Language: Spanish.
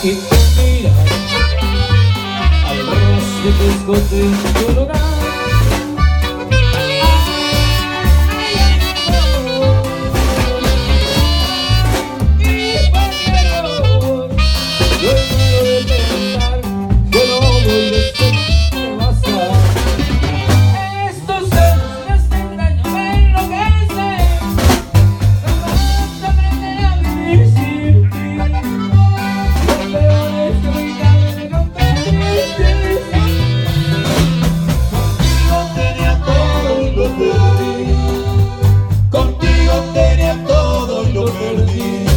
Y te miras a lo lejos de tu escote en tu lugar. Y por luego de pensar que no volveré a pasar. Estos celos que hacen daño me enloquecen. Jamás aprenderé a vivir sin ti. Contigo tenía todo y lo perdí.